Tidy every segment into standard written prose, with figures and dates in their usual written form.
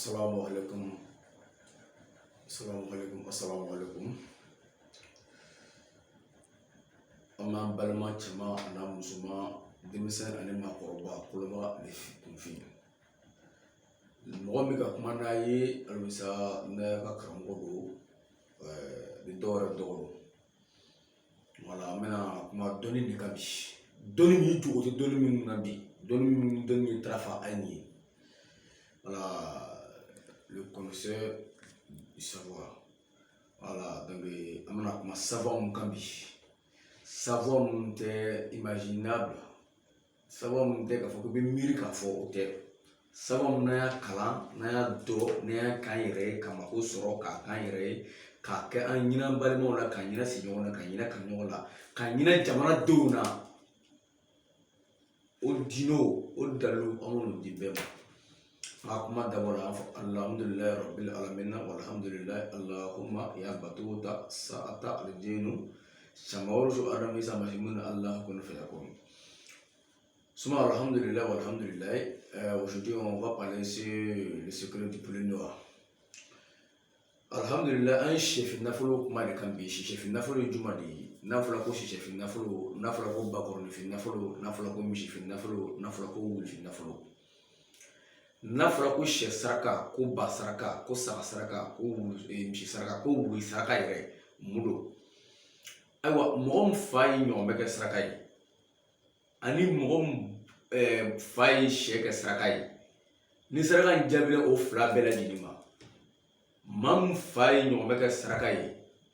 Assalamu alaikum. Assalamu alaikum. Amma balma cɛma ana musoman denmisɛn ani maakɔrɔba koloba ni kunfin mɔgɔ min ka kuma n'a ye alamisa ne ka karamɔgɔ don ni dɔwɛrɛ dɔgɔdo wala an bɛna kuma dɔnni de kan bi dɔnni min jogo tɛ dɔnni min na bi dɔnni min tarafa an ye voilà le connaisseur du savoir voilà donc an bɛna kuma savoir mun kan bi savoir mun tɛ imaginable savoir mun tɛ k'a fɔ ko bɛ miiri k'a fɔ o tɛ savoir mun n'an y'a kalan n'an y'a dɔn n'an y'a k'an yɛrɛ ye ka mako sɔrɔ k'a k'an yɛrɛ ye k'a kɛ an ɲinɛ an balimaw la k'a ɲinɛ sigiɲɔgɔn na k'a ɲinɛ kanuɲɔgɔn la k'a ɲinɛ jamanadenw na o diinɛw o dalilu an b'olu di bɛɛ ma nka kuma dabɔ la an fɔ alhamdulilayi rabbil alamin walhamdulilayi allahumma ya batuta sa'ata aljinu Samaoru Adam Isa Mahimoud Allah qu'on fait d'accord. Souma alhamdulillah wa alhamdulillah. Aujourd'hui on va parler sur le secret du poulet noir. Alhamdulillah un chef nafolo kuma de kan bi chef nafolo juma de nafolo ko chef nafolo ko bakor ni fi nafolo ko mi chef nafolo ko wul fi nafolo ko chef saraka ko ba saraka ko saka saraka ko mi saraka ko wul saraka yɛrɛ mudo ayiwa mɔgɔ min fa ye ɲɔgɔn bɛ kɛ saraka ye ani mɔgɔ min fa ye sɛ kɛ saraka ye ni saraka in jaabila o fila bɛɛ lajɛlen ma maa min fa ye ɲɔgɔn bɛ kɛ saraka ye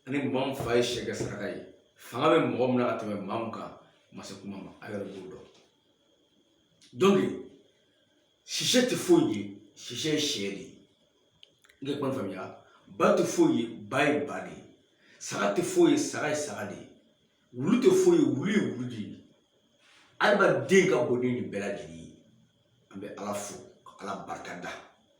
ani maa min fa ye sɛ kɛ saraka ye fanga bɛ mɔgɔ min na ka tɛmɛ maa min kan ma se kuma ma a yɛrɛ b'o dɔn donc sisɛ tɛ foyi ye sisɛ ye sɛ de ye n ka kuma faamuya ba tɛ foyi ye ba ye ba de ye saga tɛ foyi ye saga ye saga de ye wulu tɛ foyi ye wulu ye wulu de ye adamaden ka bon ni nin bɛɛ lajɛlen ye an bɛ ala fo ka ala barika da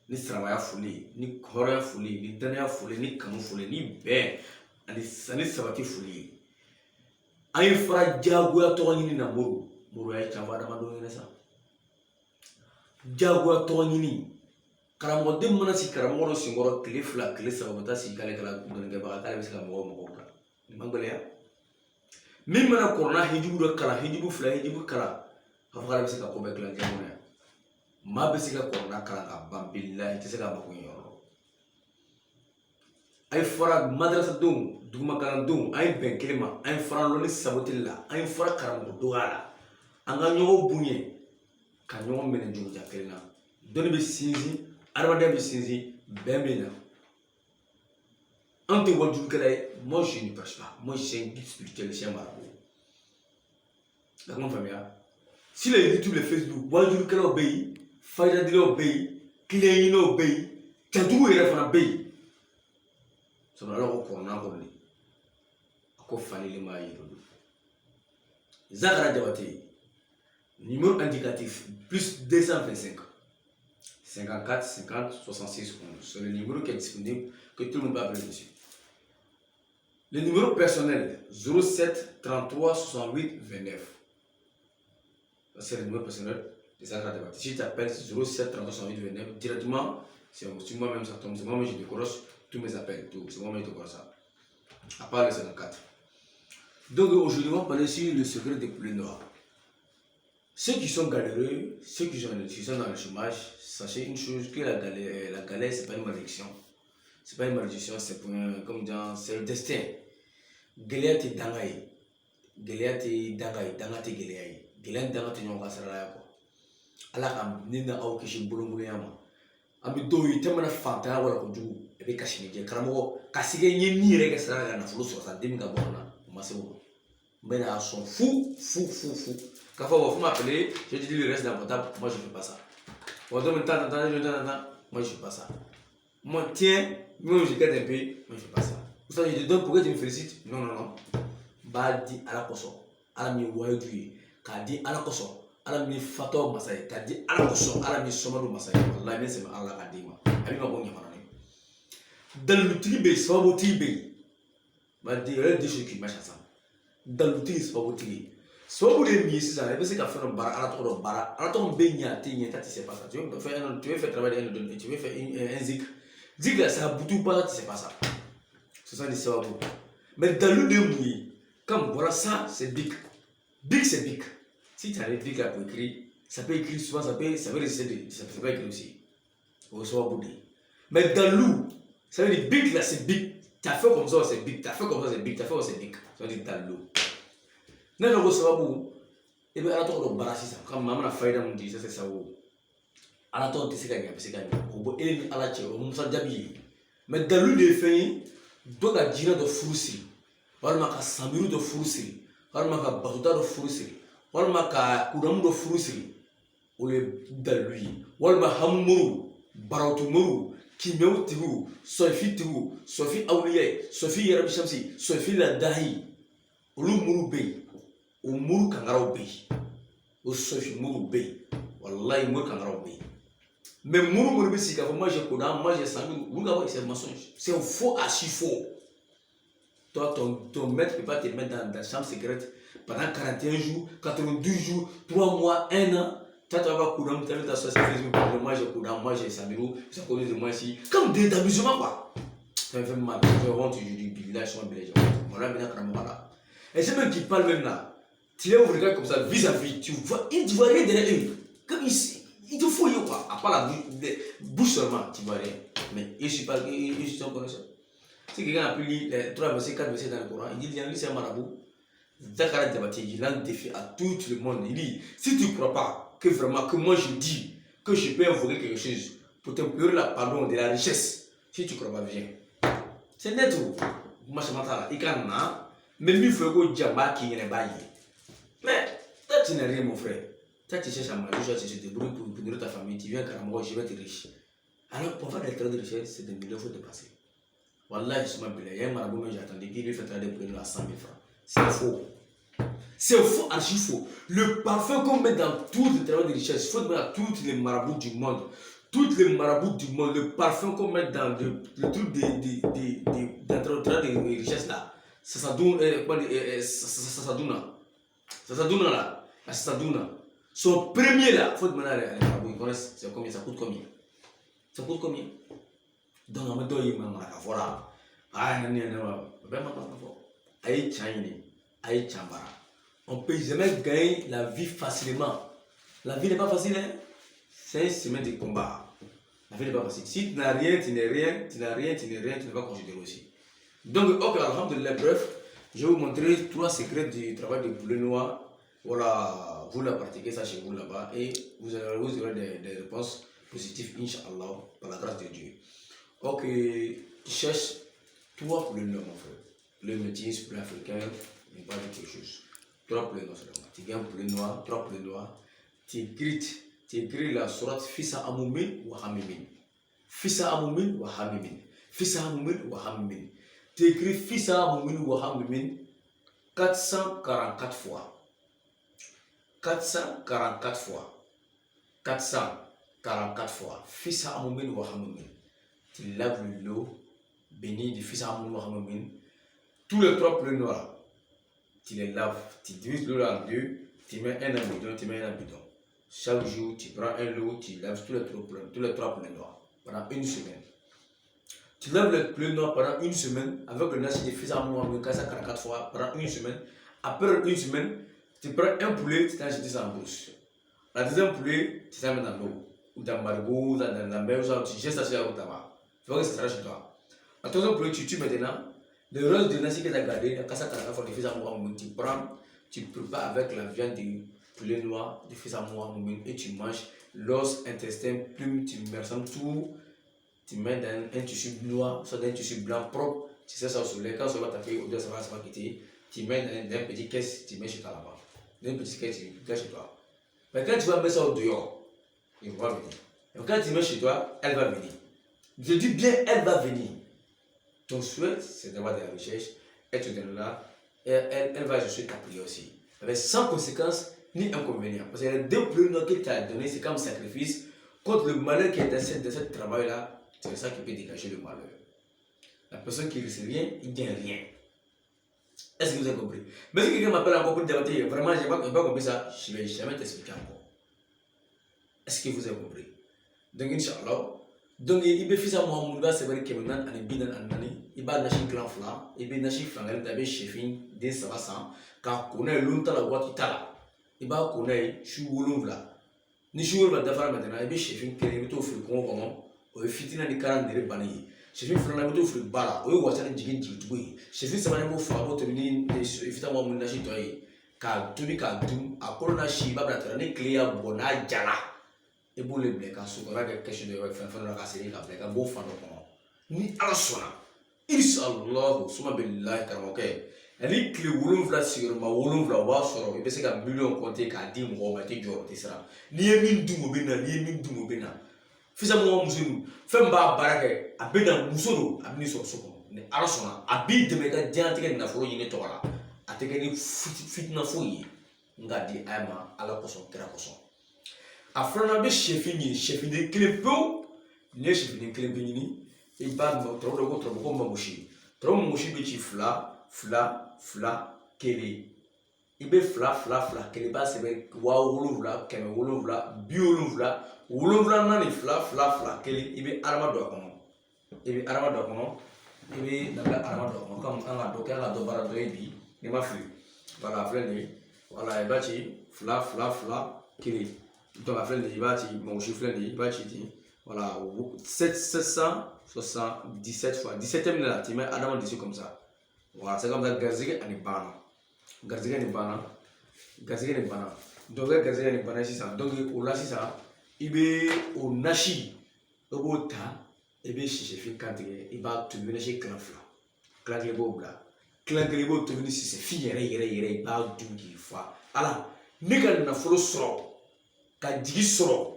ni silamɛya foli ni hɔrɔnya foli ni danaya foli ni kanu foli ni bɛn ani sabati foli ye an ye fara jagoya tɔgɔ ɲini na moro ya caman adamadenw ɲɛna sa jagoya tɔgɔ ɲini karamɔgɔden mana sigi karamɔgɔ dɔ senkɔrɔ tile fila tile saba u bɛ taa sigi k'ale kɛra dɔnnikɛbaga k'ale bɛ se ka mɔgɔw bila nin man gɛlɛya min mana kɔrɔna hijibu dɔ kalan hijibu fila hijibu kalan k'a fɔ k'ale bɛ se ka ko bɛɛ dilan diɲɛ kɔnɔ yan maa bɛ se ka kɔrɔna kalan ka ban bilahi i tɛ se ka mako ɲɛ yɔrɔ a ye fara madrasadenw dugumakalandenw an ye bɛn kelen ma an ye fara lɔnni sabotili la an ye fara karamɔgɔ dɔgɔya la an ka ɲɔgɔn bonya ka ɲɔgɔn minɛ jogoja kelen na dɔnni bɛ sinsin adamaden bɛ sinsin bɛn bɛ na an tɛ wajulukɛla ye moi je ne prêche pas moi je suis un guide spirituel chez marabout ka kuma faamuya sur les YouTube les Facebook wajulukɛlaw bɛ yen fayidadilaw bɛ yen kiliyan ɲininaw bɛ yen cɛntigiw yɛrɛ fana bɛ yen sabu ala ko kɔrɔna kɔrɔ de a ko falili m'a yira olu Zakara Jabate numéro indicatif plus 225 54 50 66 11. C'est le numéro qui est disponible, que tout le monde peut appeler dessus. Le numéro personnel 07 33 68 29. C'est le numéro personnel de Zakara Jabate. Si tu appelles 07 33 68 29, directement, c'est moi-même, ça tombe. C'est moi-même, je décroche tous mes appels. C'est moi-même, je décroche ça. À part le 54. Donc aujourd'hui, on va parler sur le secret des poulets noirs. Ceux qui sont galéreux, ceux qui sont dans le chômage, sachez une chose, que la galère, c'est pas une malédiction. C'est pas une malédiction, c'est pour c'est le destin. Galère te dangaye. Galère te dangaye, danga te galère. Galère danga te nyonga saraya ko. Ala ka nina au kishi bulungulu yama. Ambi doyi temana fanta wala ko jugu. Ebe kashi je karamo kasige ni yere ka saraya na fulu so sa demi ka bona. Masebo. Mbena son fou. Quand vous m'appelez, je te dis le reste dans mon table, moi je ne fais pas ça. Moi je ne fais pas ça. Moi tiens, moi je garde un peu, moi je ne fais pas ça. Vous savez, je te donne pourquoi tu me félicites. Non. Bah dis à la koso, à la mi waïdouye, qu'a dit à la koso, à la mi fato masai, qu'a dit à la koso, à la mi somado masai. Allah mais c'est Allah qu'a dit moi. Abi ma bonne yamana. Dans le tribe, c'est pas tribe. Bah dis les deux choses qui marchent ensemble. Dans le tribe, c'est pas tribe. Soit vous les mis, c'est ça, et c'est qu'à faire un bar, à la bar, à la tombe baignade, tu sais pas ça. Tu veux faire travailler tu veux faire un zik. Zik là, ça boutou pas, tu sais pas ça. Ce sont des sababu. Mais dans le début, comme voilà ça, c'est big. Big, c'est big. Si tu as les big là pour écrire, ça peut écrire souvent, ça peut réussir, ça peut écrire aussi. Au soir boudé. Mais dans l'eau, ça veut dire big là, c'est big. Tu as fait comme ça, c'est big. Tu as fait comme ça, c'est big. Tu as fait comme ça, c'est big. Ça veut dire dans l'eau. N'a pas sababu. Et bien, à la tour de barrage, ça. Comme maman a fait dans mon dit, ça c'est ça. À la tour de c'est gagné, c'est gagné. Au bout, et à la tire, on s'en d'habiller. Mais dans l'eau des fins, doit la dîner de foursi. Walma ka samiru de foursi. Walma ka batuta de foursi. Walma ka kudamu de foursi. Ou le dans lui. Walma hamuru, barautumuru, kimeu tigu, sofi tigu, sofi awliye, sofi yarabi shamsi, sofi la dahi. Olu muru bey. O muru kangaraw bey. O sofi muru bey. Wallahi muru kangaraw bey. Mais muru bey si ka moi j'ai kodam, moi j'ai samiru. Vous l'avez c'est mensonge. C'est un faux archi faux. Toi, ton maître ne peut pas te mettre dans la chambre secrète pendant 41 jours, 92 jours, 3 mois, 1 an. Toi, tu vas voir Koudam, tu as vu ta société Facebook, moi j'ai Koudam, moi j'ai Samirou, ça connaît de moi ici. Comme des amusements, quoi. Ça me fait mal. Je rentre, je dis, village, je suis un village. Voilà, maintenant, là. Et c'est même qui parle même là. Tu les regardes comme ça, vis-à-vis, tu vois rien derrière eux. Comme ici, il te faut, quoi. À part la bouche seulement, tu vois rien. Mais je suis pas, je suis un connaisseur. Si quelqu'un a pris les 3 versets, 4 versets dans le Coran, il dit, c'est un marabout. Zakara Diabati, il lance un défi à tout le monde. Il dit, si tu ne crois pas que vraiment, que moi je dis que je peux invoquer quelque chose pour te pleurer la pardon de la richesse, si tu ne crois pas, viens. C'est net ou moi je m'entends là, il y a même il faut que Djamba qui n'est pas. Mais toi tu n'as rien, mon frère. Toi tu cherches à manger, tu te débrouilles pour nourrir ta famille, tu viens à moi, je vais être riche. Alors pour faire des traits de richesse, c'est des millions, il faut dépasser. Wallah, je suis mal il y a un marabout, j'ai attendu qu'il lui fait traiter pour nous à 100 000 francs. C'est faux. C'est faux, archi faux. Le parfum qu'on met dans tout le travail de richesse, il faut mettre à tous les marabouts du monde. Toutes les marabouts du monde, le parfum qu'on met dans le truc de travail de richesse là, ça donne là, ça donne. Son premier là, il faut demander à les marabouts, ils connaissent, c'est combien, ça coûte combien? Ça coûte combien? Donc, on me donne une maman, voilà. Ah, non, aïe, Chine, aïe, Chambara. On ne peut jamais gagner la vie facilement. La vie n'est pas facile, hein? C'est un chemin de combat. La vie n'est pas facile. Si tu n'as rien, tu n'es rien, tu n'as rien, tu n'es rien, tu ne vas pas considérer aussi. Donc, ok, alhamdulillah, bref, je vais vous montrer 3 secrets du travail de poulet noir. Voilà, vous la pratiquez ça chez vous là-bas et vous aurez des réponses positives, Inch'Allah, par la grâce de Dieu. Ok, tu cherches 3 poulets noirs, mon frère. Le métis, poulet africain, il pas de quelque chose. 3 poulets noirs seulement. Tu gagnes un poulet noir, 3 poulets noirs. Tu écris la sourate Fissa Amoumin ou Hamimin. Fissa Amoumin ou Hamimin. Fissa Amoumin ou Hamimin. Tu écris Fissa Amoumin ou Hamimin 444 fois. 444 fois. 444 fois. Fissa Amoumin ou Hamimin. Tu laves l'eau bénie du Fissa Amoumin ou Hamimin. Tous les 3 poulets noirs. Tu les laves, tu divises l'eau en 2, tu mets un bidon, tu mets un bidon. Chaque jour, tu prends un lot, tu laves tous les 3 poulets noirs pendant 1 semaine. Tu laves les poulets noirs pendant 1 semaine avec le nasi de fils à moi, 444 fois pendant 1 semaine. Après 1 semaine, tu prends un poulet, tu t'achètes ça en brousse. La deuxième poulet, tu t'en mets dans l'eau, ou dans le margot, ou dans la mer, tu jettes ça sur la tabac. Tu vois que ça sera chez toi. La troisième poulet, tu tues maintenant. Le reste de nasi que tu as gardé, la casse à la fils à moi, tu prends, tu prépares avec la viande du poulet noir, du fils à moi, et tu manges l'os, intestin, plume, tu merçons tout, tu mets dans un tissu noir, soit dans un tissu blanc propre, tu sais ça au soleil, quand ça va taper, au ça va quitter, tu mets dans un petit caisse, tu mets chez toi là-bas. Dans un petit caisse, tu mets chez toi. Mais quand tu vas mettre ça au dehors, il va venir. Et quand tu mets chez toi, elle va venir. Je dis bien, elle va venir. Ton souhait, c'est d'avoir des recherches, elle te donne là, et elle va chercher ta prière aussi. Avec sans conséquence ni inconvénient. Parce que les 2 poulets noirs que tu as donnés, c'est comme sacrifice contre le malheur qui est dans ce travail-là. C'est ça qui peut dégager le malheur. La personne qui ne risque rien, il ne gagne rien. Est-ce que vous avez compris? Mais si quelqu'un m'appelle encore pour débattre, vraiment, je n'ai pas compris ça, je ne vais jamais t'expliquer encore. Est-ce que vous avez compris? Donc, Inch'Allah, donc il be fisa mo mun ba sebari kemenan ani binan anani iba nashi clan fla ibe nashi fangal da be chefin de sabasan ka kone lunta la wati tala iba kone shu wolumvla ni shu wolumvla da fara maintenant ibe chefin kere be to fri ko ko o fitina ni karan dere bani chefin fla na be to fri bala o wata ni jigin jigtugo chefin sabana mo fa mo to ni fita mo mun nashi to yi ka tubi ka dum akoro na shi ba bra ni clear bona jala et pour les bleus, quand on a quelque chose de faire, on a cassé les câbles, on a beau faire nos ni à la sona. Inch'Allah, suma billahi karamoke. Elle clé wolum vla sur ma wolum vla wa soro. Et parce que million compté qu'à 10 mois, ma tête jor tisra. Ni emin du mobina, ni emin du mobina. Fisa mo musunu, femba barake, abena musono, abni so soko. Ne à la sona, abi de meka diantike na foro yine tola. Ateke ni fitna foyi. Ngadi ayma ala koson kera koson. Afrana be chefini chefini klepo ne chefini klepini e ba no tro ko mamushi tro mamushi be chi fla kele ibe fla kele ba se be wa woluvla keme woluvla bi woluvla nani fla kele ibe arama do kono ibe nabla arama do kono comme anga do kala do bara do ebi ni ma fi voilà fleni voilà e ba chi fla kele donc après il va mon chiffre il va voilà 777 fois 17e là tu mets Adam dessus comme ça voilà c'est comme ça gazige ani bana donc gazige ani bana c'est ça donc au là c'est ça il be au nashi au ta et be chiffre quand il va te venir chez clanfla clanglebo bla clanglebo te venir si c'est fille yere ba dungi fois ala nika na folo soro ka jigi sɔrɔ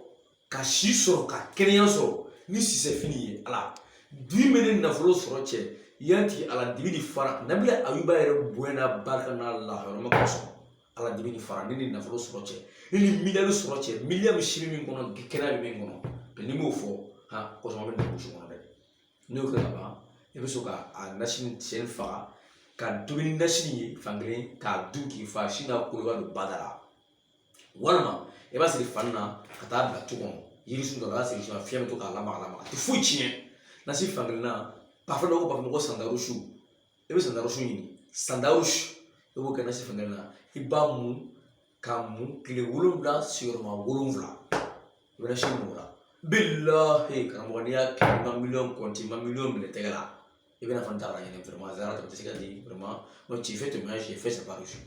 ka si sɔrɔ ka kɛnɛya sɔrɔ ni sisɛ fini ye ala duyi bɛ ne nafolo sɔrɔ cɛ yan tigi ala dibi ni fara nabila ayuba yɛrɛ bonya na barika na lahɔrɔma ka sɔrɔ ala dibi ni fara ne ni nafolo sɔrɔ cɛ ne ni miliyari sɔrɔ cɛ miliyari si min kɔnɔ kɛnɛya bɛ min kɔnɔ ni m'o fɔ ha kɔsɔn bɛ na gosi kɔnɔ dɛ n'o kɛra ka ban i bɛ so ka a nasi cɛ faga ka dumuni nasi ye fankelen k'a dun k'i fa si n'a koloba don bada la walima i b'a siri fani na ka taa bila tu kɔnɔ yirisun dɔ la a b'a siri fiɲɛ bɛ to k'a lamaga a tɛ foyi tiɲɛ nasi fankelen na parfum dɔ ko parfum ko sandarusu i bɛ sandarusu ɲini sandarusu i b'o kɛ nasi fankelen na i b'a mun k'a mun tile 7 sigiyɔrɔma 7 i bɛ nasi mun o la bilahi karamɔgɔ n'i y'a kɛ i ma miliyɔn kɔnti i ma miliyɔn minɛ tɛgɛ la i bɛna fɔ n taara ɲinɛ vraiment zara tɛ se ka di vraiment non tu fais témoignage j'ai fait c'est pas reçu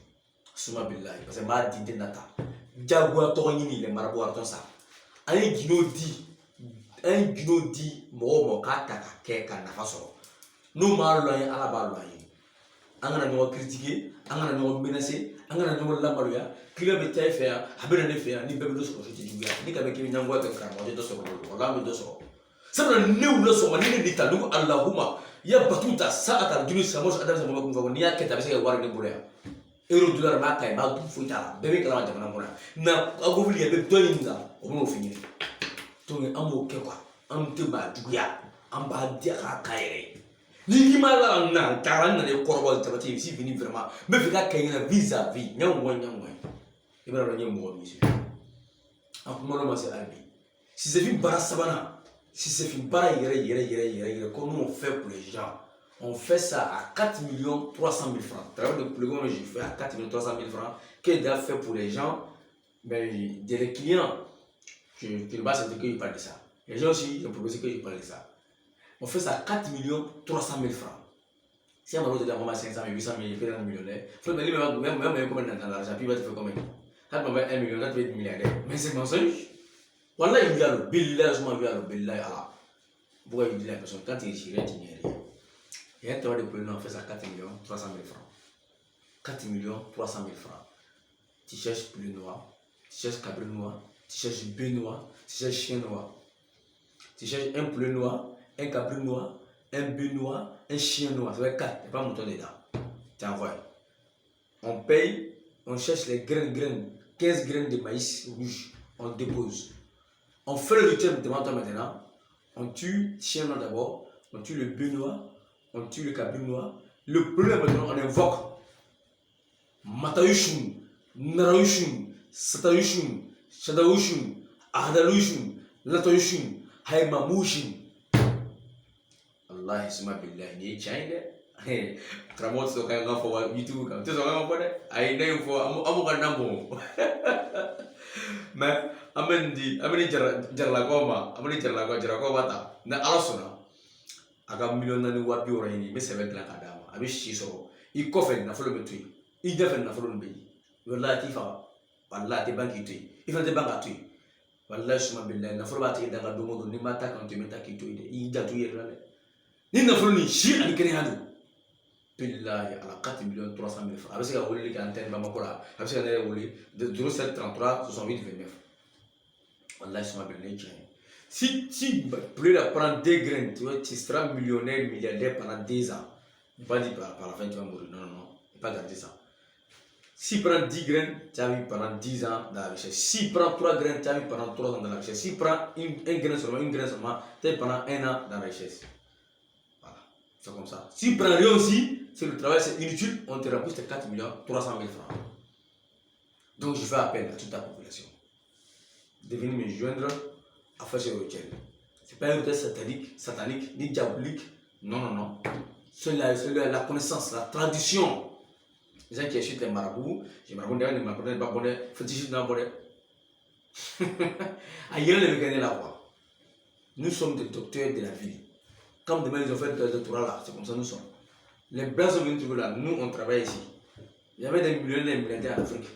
suma bilahi parce que n b'a di n tɛ na ta jagoya tɔgɔ ɲini yɛlɛ marabuwaratɔ sa an ye gindo di mɔgɔw ma k'a ta ka kɛ ka nafa sɔrɔ n'o m'a lɔ an ye ala b'a lɔ an ye an kana ɲɔgɔn critiquer an kana ɲɔgɔn menacer an kana ɲɔgɔn lamaloya client bɛ taa e fɛ yan a bɛ na ne fɛ yan ni bɛɛ bɛ dɔ sɔrɔ si tɛ juguya ni ka bɛ k'i bɛ ɲɛngoya kɛ karamɔgɔ tɛ dɔ sɔrɔ wala an bɛ dɔ sɔrɔ sabula ne wula sɔgɔma ni ne de ta nugu alahuma i ya batu ta sa a ta joli samu adama sama kun fɔ n'i y'a kɛ ta a bɛ se ka wari ne bolo yan euro dollar b'a ka ye b'a dun foyi t'a la bɛɛ bɛ kalama jamana kɔnɔ yan na a ko fili a bɛ dɔ ɲini kan o bɛ n'o f'i ɲɛna donc an b'o kɛ quoi an tɛ b'a juguya an b'a di a k'a k'a yɛrɛ ye ni ma la na taara n nana ye kɔrɔbɔ tabati si fini vraiment n bɛ fɛ ka kɛ ɲɛna vis-à-vis ɲɛngoya i bɛna dɔn n ye mɔgɔ min ye an kuma ma se hali bi sisɛfin baara sabanan sisɛfin baara yɛrɛ comme on fait pour les gens. On fait ça à 4 300 000 francs. Travail de plus grand, j'ai fait à 4 300 000 francs. Qu'est-ce qu'il fait pour les gens? Mais des clients, je ne sais pas si je parle de ça. Les gens aussi, ils ont proposé que je parle de ça. On fait ça à 4 300 000 francs. Si on a l'autre d'abord 500 000, 800 000, il fait un millionnaire. Il faut même combien dans l'argent, puis il va te faire combien? Quand on va 1 million, là tu vas être milliardaire. Mais c'est mensonge. Voilà, il y a le billah, je m'en vais à le billah. Pourquoi il dit la personne? Quand il est tiré, il n'y a rien. Et un travail de plus on fait ça 4 300 000 francs. 4 300 000 francs. Tu cherches bleu noir, tu cherches cabri noir, tu cherches bœuf noir, tu cherches chien noir. Tu cherches un poulet noir, un cabri noir, un bœuf noir, un chien noir. Ça fait 4, il n'y a pas un mouton dedans. Tu envoies. On paye, on cherche les graines, 15 graines de maïs rouge, on dépose. On fait le rituel devant toi maintenant. On tue le chien noir d'abord, on tue le bœuf noir, on tue le cabri noir. Le problème maintenant, on invoque matayushun, narayushun, satayushun, shadayushun, ahdalushun, latayushun, haimamushin. Allah suma billahi ni chainde. Karamot so kaya nga fo YouTube kam. Tiso nga fo de. Ay na yung fo amu kan nambo. Mais ameni jarla goma, ameni jarla goma ta. Na alasuna. Aga million na ni wapi ora ni me sebe kala kadama. Abi shiso. I kofen na folo betui. I defen na folo be. Wallahi fa. Wallahi banki tui. Ifa de banka tui. Wallahi suma billahi na folo bati daga domo ni mata kan tu meta kito ide. I jatu yera le. Ni na folo ni shi ani kene hadu. Billahi ala 4 millions 300 000 francs. Avec ce que vous antenne Bamakola, avec ce que vous voulez de 0733 68 29. Wallah, je m'appelle Necha. Si plus de prendre 2 graines, tu seras millionnaire, milliardaire pendant 10 ans. Ne pas dire par la fin tu vas mourir. Non, non, non. Ne pas garder ça. Si tu prends 10 graines, tu as vu pendant 10 ans dans la richesse. Si tu prends 3 graines, tu as vu pendant 3 ans dans la richesse. Si tu prends une graine seulement, tu as vu pendant 1 an dans la richesse. Voilà. C'est comme ça. Si tu prends rien aussi, si le travail c'est inutile, on te rembourse tes 4 300 000 francs. Donc je fais appel à toute la population de venir me joindre à faire ce rituel. Ce n'est pas un rituel satanique, ni diabolique. Non, non, non. C'est la connaissance, la tradition. Les gens qui achètent les marabouts, je marabouts derrière les marabouts, les babonnets, fétichistes dans le bonnet. Ailleurs, les mécanismes là-bas. Nous sommes des docteurs de la vie. Comme demain ils ont fait le doctorat là, c'est comme ça nous sommes. Les blancs sont venus trouver là, nous on travaille ici. Il y avait des millionnaires et des milliardaires en Afrique.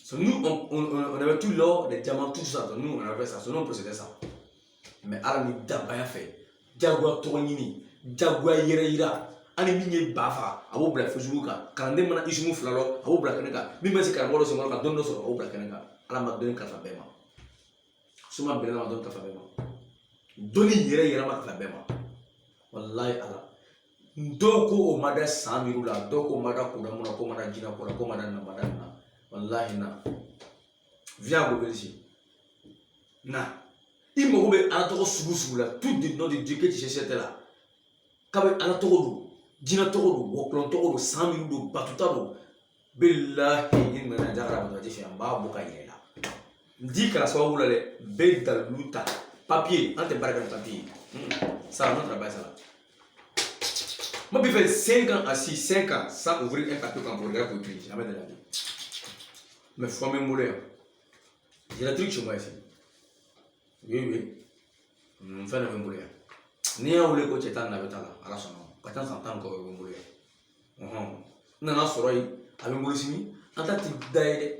So, nous on avait tout l'or, les diamants, tout ça. Donc, nous on avait ça, so, nous on possédait ça. Mais Alami Dabaya fait, Diagua Toronini, Diagua Yereira, Animi Bafa, Abu Black Facebook, Kandemana Ismu Flalo, Abu Black Kanaka, Mimasi Carabolo, Sonora, Donos or Abu Black Kanaka, Alamadon Kafabema. Suma Bena Madon Kafabema. Doni Yereira Kafabema. Wallahi Allah. Doko o mada samirula, doko mada kudamuna, ko mada jina kola, ko mada namadana. Wallahi na. Viens à Bobelsi. Na. Il m'a dit Anatoko Sugu là, tout le nom de Dieu que tu cherchais là. Kabe Anatoko, Jina Toko, Woklon Toko, 100 000 de Batutabo. Billahi, il m'a dit que tu as Boka là. Dis que la soirée là, belle luta. Papier, on te barre de papier. Ça, on travaille ça là. Moi, je fais 5 ans assis, 5 ans sans ouvrir un papier quand vous regardez pour écrire. Jamais de la vie. Mais il faut me mourir. J'ai la truc chez moi ici. Oui, oui. Je fais me mourir. Ni un ou les coachs étant là, à la son nom. Quand on s'entend encore, je vais mourir. Non, non, sorry. Avec mourir ici, en tant que d'aide,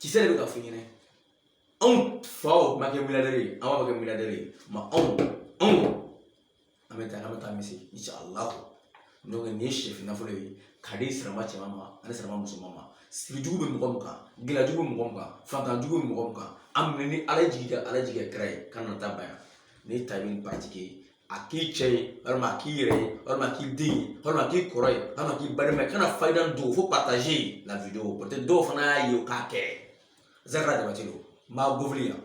tu sais le que tu as fini. On faut ma milliardaire, on va ma milliardaire. Ma on. Ameta mesi, Inch'Allah. Donc ni chef na fole kadi sirama chama ana sirama musumama sirjugu be mugomka gilajugu mugomka fantanjugu mugomka amni alajiga kray kanata baya ni tabin pratique aki chey orma ki yere orma ki di orma ki koray orma ki barme kana faydan do faut partager la vidéo peut-être do fana yo kake zarra de batilo ma govliya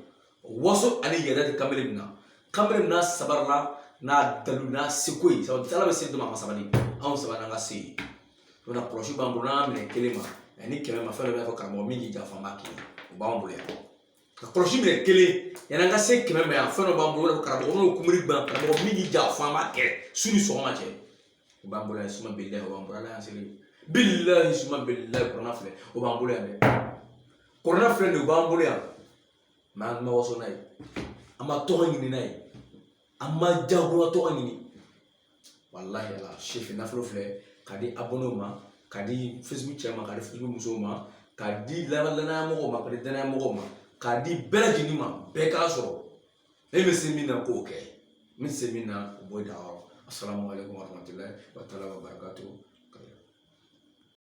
waso ani yeda de kamerina sabarla na daluna sikoi so tala be se do ma sabali on sabana nga se on a proche bambuna mais kelema ni keme ma fele ba karamo mingi ja fama ki bambule ka proche mais kele yana nga se keme ma fele bambula ko karamo no kumuri ban karamo mingi ja fama ke suni so ma che bambula suma billahi bambula la anseli billahi suma billahi corona fle o bambula ne corona fle ne bambula ma ma waso nai ama to ngini nai amma jago to ngini wallahi ala chef naflo fle kadi abonnement kadi Facebook chama kadi Facebook musoma kadi lana mo ma kadi dana mo ma kadi belajini ma be ka so e me semina ko ke min semina boy da assalamu alaikum warahmatullahi wa ta'ala wa barakatuh